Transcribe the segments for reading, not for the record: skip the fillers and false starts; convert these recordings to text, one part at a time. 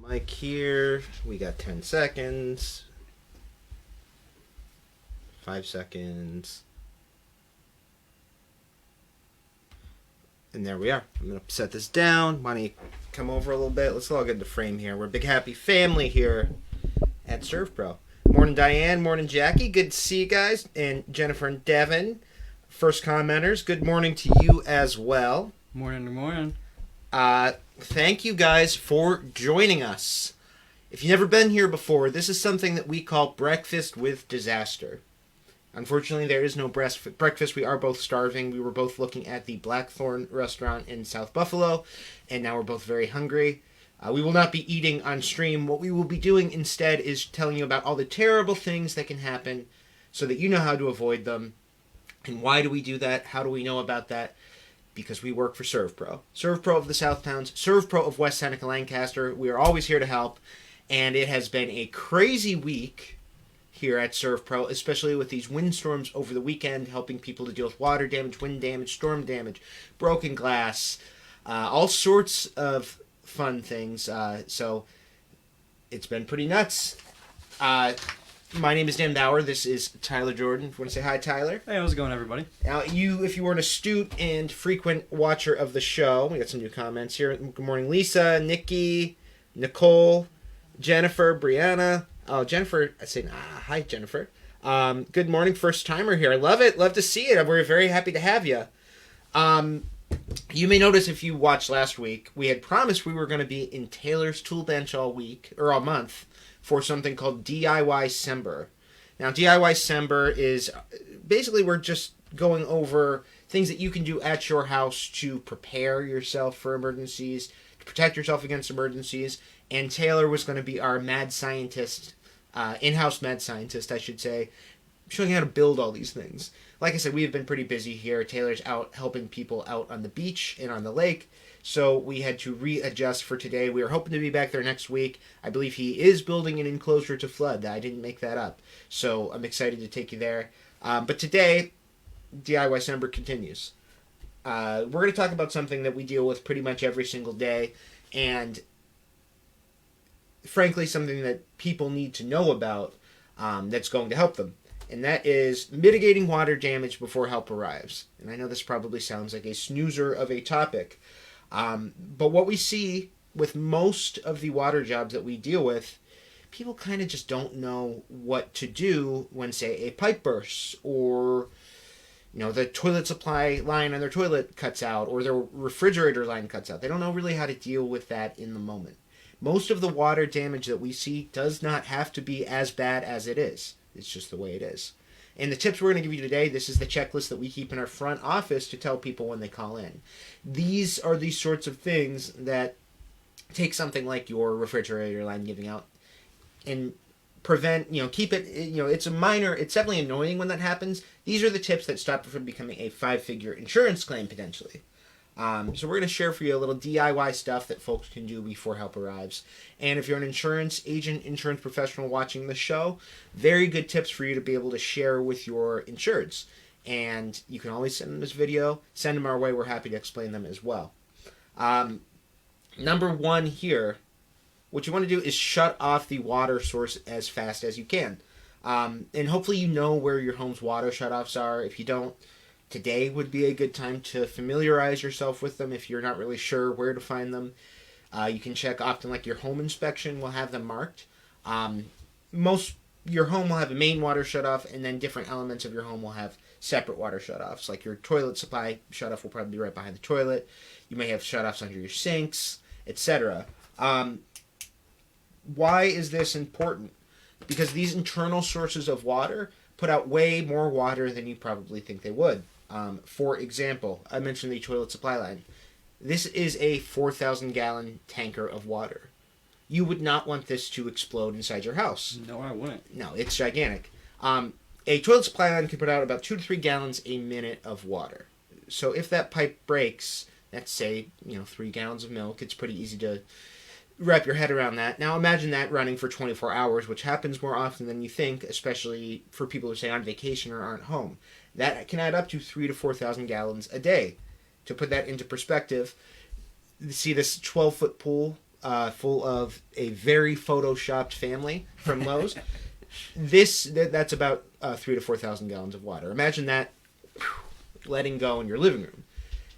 Mic here. We got 10 seconds. 5 seconds. And there we are. I'm going to set this down. Why don't you come over a little bit? Let's all get into frame here. We're a big happy family here at ServPro. Morning, Diane. Morning, Jackie. Good to see you guys. And Jennifer and Devin, first commenters. Good morning to you as well. Morning. Thank you guys for joining us. If you've never been here before, this is something that we call Breakfast with Disaster. Unfortunately, there is no breakfast. We are both starving. We were both looking at the Blackthorn restaurant in South Buffalo, and now we're both very hungry. We will not be eating on stream. What we will be doing instead is telling you about all the terrible things that can happen so that you know how to avoid them. And why do we do that? How do we know about that? Because we work for ServPro. ServPro of the South Towns, ServPro of West Seneca Lancaster. We are always here to help. And it has been a crazy week here at ServPro, especially with these windstorms over the weekend, helping people to deal with water damage, wind damage, storm damage, broken glass, all sorts of fun things. So it's been pretty nuts. My name is Dan Bauer. This is Tyler Jordan. If you want to say hi, Tyler. Hey, how's it going, everybody? Now, if you were an astute and frequent watcher of the show, we got some new comments here. Good morning, Lisa, Nikki, Nicole, Jennifer, Brianna. Oh, Jennifer, I say, hi, Jennifer. Good morning, first timer here. I love it. Love to see it. We're very happy to have you. You may notice if you watched last week, we had promised we were going to be in Taylor's Tool Bench all month, for something called DIY Sember. Now, DIY Sember is basically we're just going over things that you can do at your house to prepare yourself for emergencies, to protect yourself against emergencies. And Taylor was going to be our mad scientist, in-house mad scientist, I should say, showing how to build all these things. Like I said, we have been pretty busy here. Taylor's out helping people out on the beach and on the lake. So we had to readjust for today. We were hoping to be back there next week. I believe he is building an enclosure to flood. I didn't make that up. So I'm excited to take you there. But today, DIY Sember continues. We're going to talk about something that we deal with pretty much every single day. And frankly, something that people need to know about that's going to help them. And that is mitigating water damage before help arrives. And I know this probably sounds like a snoozer of a topic. But what we see with most of the water jobs that we deal with, people kind of just don't know what to do when, say, a pipe bursts or, the toilet supply line on their toilet cuts out or their refrigerator line cuts out. They don't know really how to deal with that in the moment. Most of the water damage that we see does not have to be as bad as it is. It's just the way it is. And the tips we're going to give you today, this is the checklist that we keep in our front office to tell people when they call in. These are the sorts of things that take something like your refrigerator line giving out and prevent, keep it, it's definitely annoying when that happens. These are the tips that stop it from becoming a 5-figure insurance claim potentially. So we're going to share for you a little DIY stuff that folks can do before help arrives. And if you're an insurance agent, insurance professional watching the show, very good tips for you to be able to share with your insureds. And you can always send them this video, send them our way. We're happy to explain them as well. Number one here, what you want to do is shut off the water source as fast as you can. And hopefully you know where your home's water shutoffs are. If you don't, today would be a good time to familiarize yourself with them if you're not really sure where to find them. You can check often, like your home inspection will have them marked. Your home will have a main water shutoff, and then different elements of your home will have separate water shutoffs. Like your toilet supply shutoff will probably be right behind the toilet. You may have shutoffs under your sinks, etc. Why is this important? Because these internal sources of water put out way more water than you probably think they would. For example, I mentioned the toilet supply line. This is a 4,000-gallon tanker of water. You would not want this to explode inside your house. No, I wouldn't. No, it's gigantic. A toilet supply line can put out about 2 to 3 gallons a minute of water. So if that pipe breaks, let's say, 3 gallons of milk, it's pretty easy to wrap your head around that. Now imagine that running for 24 hours, which happens more often than you think, especially for people who say on vacation or aren't home. That can add up to 3,000 to 4,000 gallons a day. To put that into perspective, see this 12-foot pool full of a very photoshopped family from Lowe's. That's about 3,000 to 4,000 gallons of water. Imagine that letting go in your living room.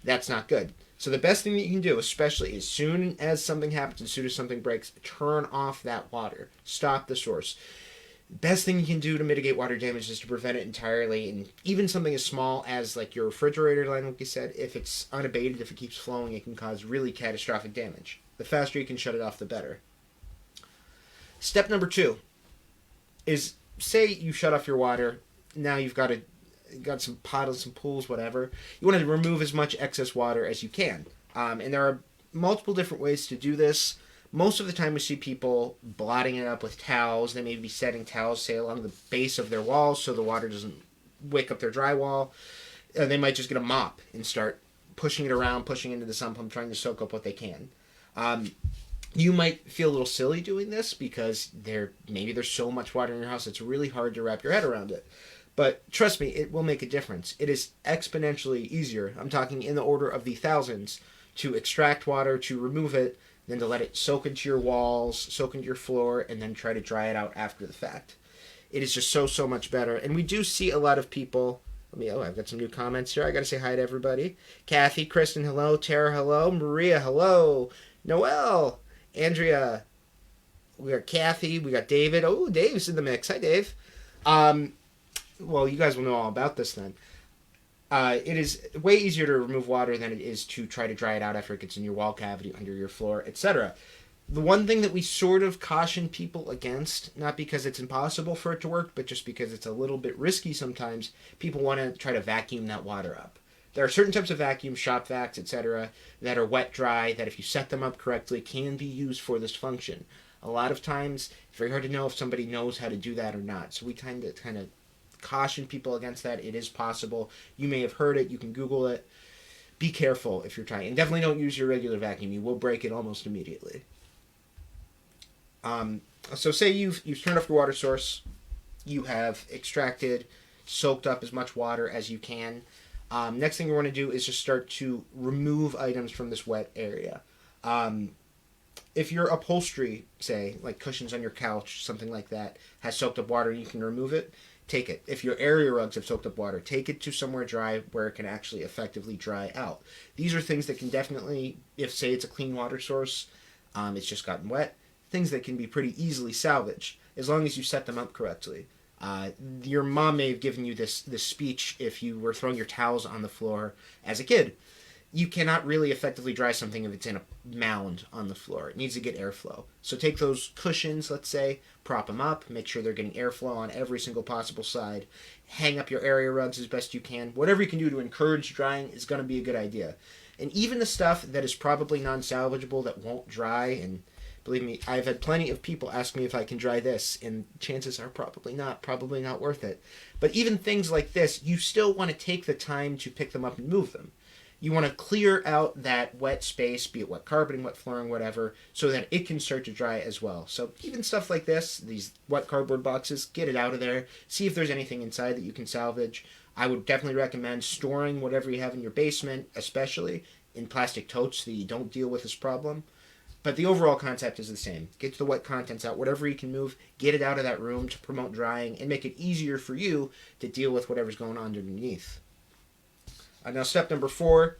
That's not good. So the best thing that you can do, especially as soon as something happens, as soon as something breaks, turn off that water. Stop the source. Best thing you can do to mitigate water damage is to prevent it entirely. And even something as small as like your refrigerator line, like you said, if it's unabated, if it keeps flowing, it can cause really catastrophic damage. The faster you can shut it off, the better. Step number 2 is, say you shut off your water. Now you've got some puddles, some pools, whatever. You want to remove as much excess water as you can. And there are multiple different ways to do this. Most of the time we see people blotting it up with towels. They may be setting towels, say, along the base of their walls so the water doesn't wake up their drywall. They might just get a mop and start pushing it around, pushing into the sump pump, trying to soak up what they can. You might feel a little silly doing this because maybe there's so much water in your house it's really hard to wrap your head around it. But trust me, it will make a difference. It is exponentially easier, I'm talking in the order of the thousands, to extract water, to remove it, than to let it soak into your walls, soak into your floor, and then try to dry it out after the fact. It is just so much better. And we do see a lot of people... I've got some new comments here. I got to say hi to everybody. Kathy, Kristen, hello. Tara, hello. Maria, hello. Noelle, Andrea. We got Kathy. We got David. Oh, Dave's in the mix. Hi, Dave. Well, you guys will know all about this then. It is way easier to remove water than it is to try to dry it out after it gets in your wall cavity, under your floor, etc. The one thing that we sort of caution people against, not because it's impossible for it to work, but just because it's a little bit risky sometimes, people want to try to vacuum that water up. There are certain types of vacuums, shop vacs, etc., that are wet-dry, that if you set them up correctly, can be used for this function. A lot of times, it's very hard to know if somebody knows how to do that or not, so we tend to kind of caution people against that. It is possible. You may have heard it. You can Google it. Be careful if you're trying. And definitely don't use your regular vacuum. You will break it almost immediately. So say you've turned off your water source. You have extracted, soaked up as much water as you can. Next thing you want to do is just start to remove items from this wet area. If your upholstery, say, like cushions on your couch, something like that, has soaked up water and you can remove it, take it. If your area rugs have soaked up water, take it to somewhere dry where it can actually effectively dry out. These are things that can definitely, if say it's a clean water source, it's just gotten wet, things that can be pretty easily salvaged as long as you set them up correctly. Your mom may have given you this speech if you were throwing your towels on the floor as a kid. You cannot really effectively dry something if it's in a mound on the floor. It needs to get airflow. So take those cushions, let's say, prop them up, make sure they're getting airflow on every single possible side. Hang up your area rugs as best you can. Whatever you can do to encourage drying is going to be a good idea. And even the stuff that is probably non-salvageable that won't dry, and believe me, I've had plenty of people ask me if I can dry this, and chances are probably not worth it. But even things like this, you still want to take the time to pick them up and move them. You want to clear out that wet space, be it wet carpeting, wet flooring, whatever, so that it can start to dry as well. So even stuff like this, these wet cardboard boxes, get it out of there. See if there's anything inside that you can salvage. I would definitely recommend storing whatever you have in your basement, especially in plastic totes so that you don't deal with this problem. But the overall concept is the same. Get the wet contents out, whatever you can move, get it out of that room to promote drying and make it easier for you to deal with whatever's going on underneath. Now, step number 4,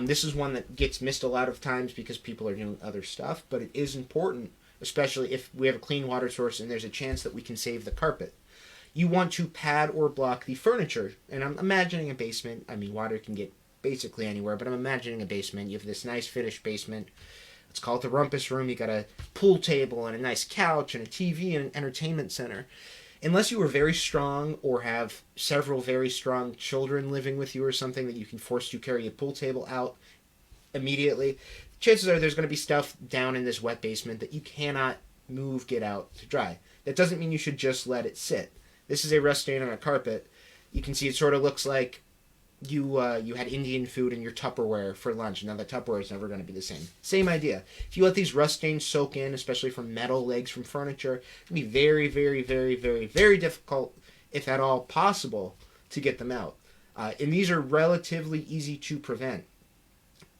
this is one that gets missed a lot of times because people are doing other stuff, but it is important, especially if we have a clean water source and there's a chance that we can save the carpet. You want to pad or block the furniture, and I'm imagining a basement. I mean, water can get basically anywhere, but I'm imagining a basement. You have this nice finished basement. Let's call it the rumpus room. You got a pool table and a nice couch and a TV and an entertainment center. Unless you are very strong or have several very strong children living with you or something that you can force to carry a pool table out immediately, chances are there's going to be stuff down in this wet basement that you cannot move, get out to dry. That doesn't mean you should just let it sit. This is a rust stain on a carpet. You can see it sort of looks like you had Indian food in your Tupperware for lunch. Now the Tupperware is never going to be the same. Same idea. If you let these rust stains soak in, especially from metal legs from furniture, it can be very, very, very, very, very difficult, if at all possible, to get them out. And these are relatively easy to prevent.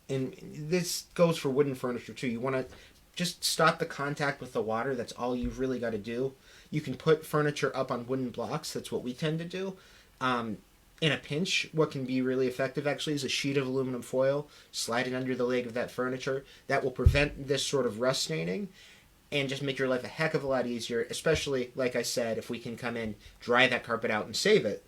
And this goes for wooden furniture too. You want to just stop the contact with the water. That's all you've really got to do. You can put furniture up on wooden blocks. That's what we tend to do. In a pinch, what can be really effective actually is a sheet of aluminum foil. Slide it under the leg of that furniture. That will prevent this sort of rust staining and just make your life a heck of a lot easier, especially, like I said, if we can come in, dry that carpet out and save it,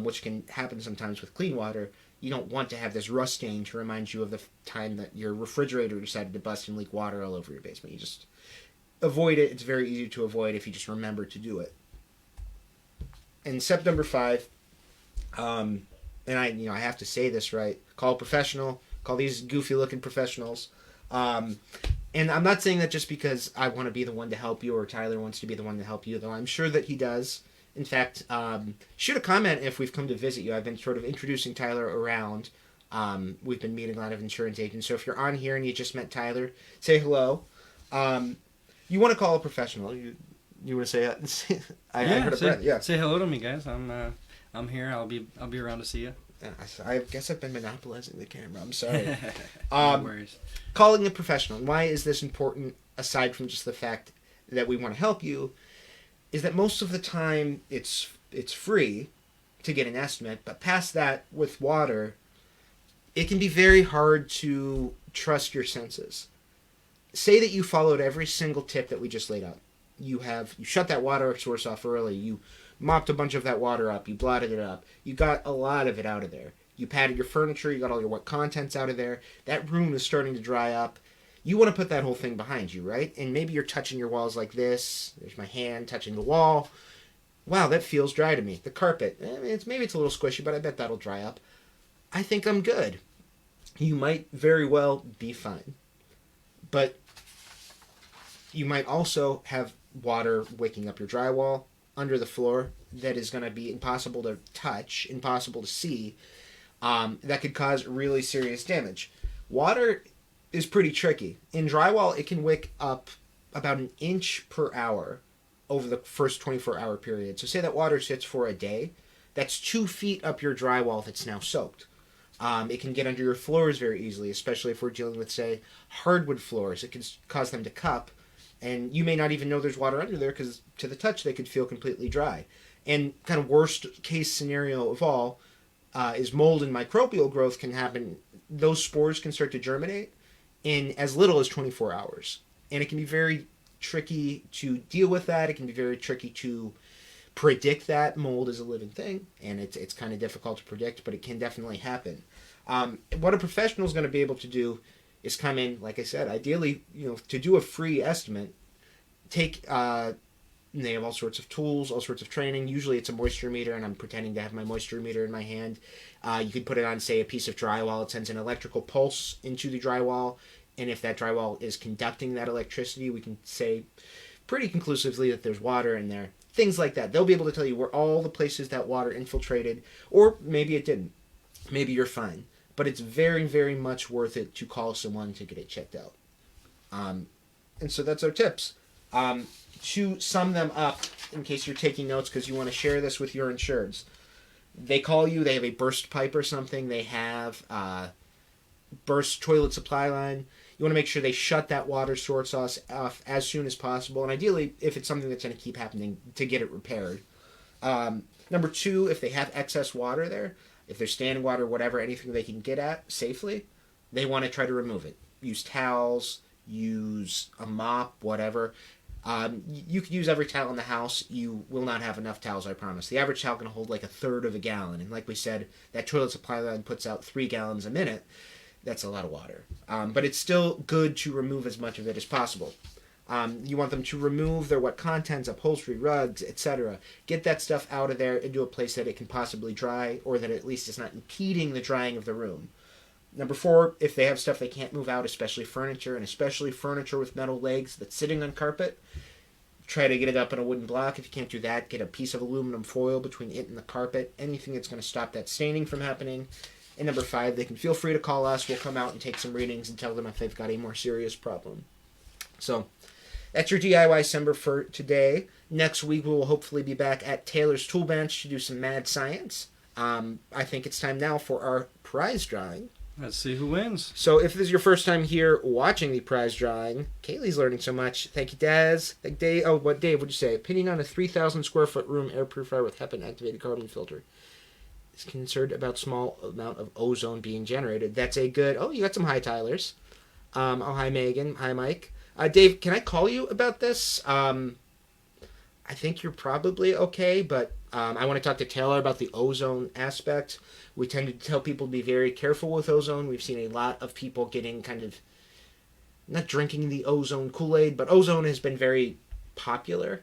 which can happen sometimes with clean water. You don't want to have this rust stain to remind you of the time that your refrigerator decided to bust and leak water all over your basement. You just avoid it. It's very easy to avoid if you just remember to do it. And step number 5, and I have to say this right. Call a professional. Call these goofy-looking professionals. And I'm not saying that just because I want to be the one to help you or Tyler wants to be the one to help you, though I'm sure that he does. In fact, shoot a comment if we've come to visit you. I've been sort of introducing Tyler around. We've been meeting a lot of insurance agents. So if you're on here and you just met Tyler, say hello. You want to call a professional. You want to say it? I heard a breath. Yeah. Say hello to me, guys. I'm here. I'll be around to see you. I guess I've been monopolizing the camera. I'm sorry. No worries. Calling a professional. And why is this important, aside from just the fact that we want to help you, is that most of the time it's free to get an estimate, but past that, with water, it can be very hard to trust your senses. Say that you followed every single tip that we just laid out. You shut that water source off early. You mopped a bunch of that water up. You blotted it up. You got a lot of it out of there. You patted your furniture. You got all your wet contents out of there. That room is starting to dry up. You want to put that whole thing behind you, right? And maybe you're touching your walls like this. There's my hand touching the wall. Wow, that feels dry to me. The carpet, maybe it's a little squishy, but I bet that'll dry up. I think I'm good. You might very well be fine. But you might also have water wicking up your drywall under the floor that is going to be impossible to touch, impossible to see. That could cause really serious damage. Water is pretty tricky. In drywall, it can wick up about 1 inch per hour over the first 24-hour period. So say that water sits for a day. That's 2 feet up your drywall that's now soaked. It can get under your floors very easily, especially if we're dealing with, say, hardwood floors. It can cause them to cup, and you may not even know there's water under there because to the touch they could feel completely dry. And kind of worst case scenario of all is mold and microbial growth can happen. Those spores can start to germinate in as little as 24 hours. And it can be very tricky to deal with that. It can be very tricky to predict that. Mold is a living thing, and it's kind of difficult to predict, but it can definitely happen. What a professional is going to be able to do is come in, like I said, ideally, to do a free estimate, they have all sorts of tools, all sorts of training. Usually it's a moisture meter, and I'm pretending to have my moisture meter in my hand. You could put it on, say, a piece of drywall. It sends an electrical pulse into the drywall, and if that drywall is conducting that electricity, we can say pretty conclusively that there's water in there. Things like that. They'll be able to tell you where all the places that water infiltrated, or maybe it didn't. Maybe you're fine. But it's very, very much worth it to call someone to get it checked out. And so that's our tips. To sum them up, in case you're taking notes because you want to share this with your insureds, they call you, they have a burst pipe or something, they have burst toilet supply line. You want to make sure they shut that water source off as soon as possible, and ideally, if it's something that's going to keep happening, to get it repaired. Number 2, if they have excess water there, if there's standing water, whatever, anything they can get at safely, they want to try to remove it. Use towels, use a mop, whatever. You could use every towel in the house. You will not have enough towels, I promise. The average towel can hold like 1/3 of a gallon, and like we said, that toilet supply line puts out 3 gallons a minute. That's a lot of water. But it's still good to remove as much of it as possible. You want them to remove their wet contents, upholstery, rugs, etc. Get that stuff out of there into a place that it can possibly dry, or that at least is not impeding the drying of the room. Number 4, if they have stuff they can't move out, especially furniture, and especially furniture with metal legs that's sitting on carpet, try to get it up on a wooden block. If you can't do that, get a piece of aluminum foil between it and the carpet. Anything that's going to stop that staining from happening. And number 5, they can feel free to call us. We'll come out and take some readings and tell them if they've got a more serious problem. So that's your DIY Sember for today. Next week we will hopefully be back at Taylor's Tool Bench to do some mad science. I think it's time now for our prize drawing. Let's see who wins. So if this is your first time here watching the prize drawing, Kaylee's learning so much. Thank you, Daz. Thank Dave. Oh, what Dave would you say? Opinion on a 3,000 square foot room air purifier with HEPA activated carbon filter. Is concerned about small amount of ozone being generated. That's a good. Oh, you got some hi Tylers. Oh, hi Megan. Hi Mike. Dave, can I call you about this? I think you're probably okay, but I want to talk to Taylor about the ozone aspect. We tend to tell people to be very careful with ozone. We've seen a lot of people getting kind of, not drinking the ozone Kool-Aid, but ozone has been very popular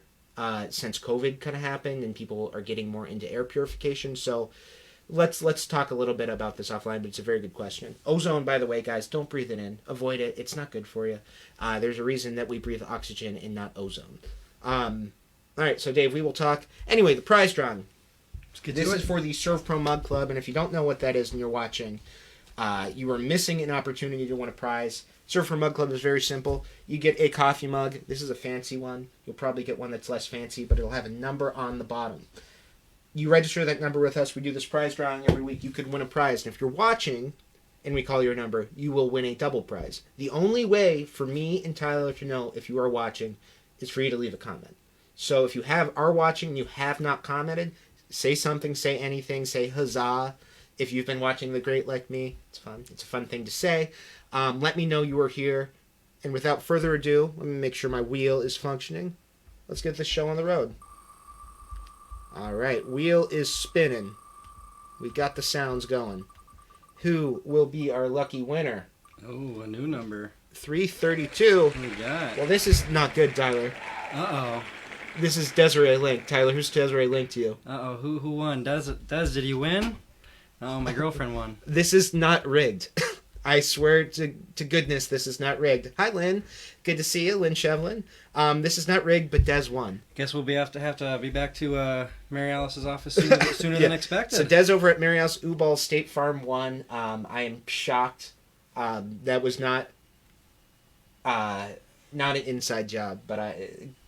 since COVID kind of happened, and people are getting more into air purification. So let's talk a little bit about this offline, but it's a very good question. Ozone, by the way, guys, don't breathe it in. Avoid it. It's not good for you. There's a reason that we breathe oxygen and not ozone. All right, so Dave, we will talk. Anyway, the prize drawing. This is for the Serve Pro Mug Club, and if you don't know what that is and you're watching, you are missing an opportunity to win a prize. Serve Pro Mug Club is very simple. You get a coffee mug. This is a fancy one. You'll probably get one that's less fancy, but it'll have a number on the bottom. You register that number with us. We do this prize drawing every week. You could win a prize, and if you're watching and we call your number, you will win a double prize. The only way for me and Tyler to know if you are watching is for you to leave a comment. So if you are watching and you have not commented, say something, say anything, say huzzah. If you've been watching The Great Like Me, it's fun. It's a fun thing to say. Let me know you are here. And without further ado, let me make sure my wheel is functioning. Let's get this show on the road. All right, wheel is spinning. We got the sounds going. Who will be our lucky winner? Oh, a new number. 332. What do we got? Well, this is not good, Tyler. Uh-oh. This is Desiree Link. Tyler, who's Desiree Link to you? Uh-oh, who won? Des, did he win? Oh, my girlfriend won. This is not rigged. I swear to goodness, this is not rigged. Hi, Lynn. Good to see you, Lynn Shevlin. This is not rigged, but Des won. Guess we'll have to be back to Mary Alice's office sooner than expected. So Des over at Mary Alice Uball State Farm won. I am shocked. That was not an inside job, but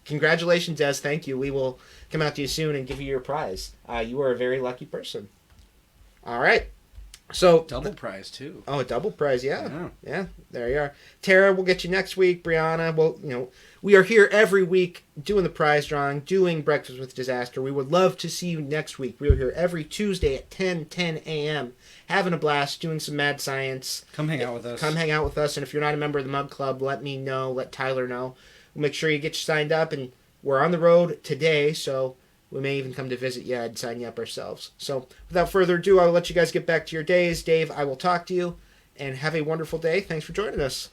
congratulations, Des. Thank you. We will come out to you soon and give you your prize. You are a very lucky person. All right. So double prize too. Oh, a double prize, yeah. There you are. Tara, we'll get you next week. Brianna, well, we are here every week doing the prize drawing, doing Breakfast with Disaster. We would love to see you next week. We are here every Tuesday at 10 a.m. having a blast, doing some mad science. Come hang out with us. Come hang out with us, and if you're not a member of the Mug Club, let me know. Let Tyler know. We'll make sure you get you signed up, and we're on the road today, so we may even come to visit you and sign you up ourselves. So, without further ado, I'll let you guys get back to your days. Dave, I will talk to you, and have a wonderful day. Thanks for joining us.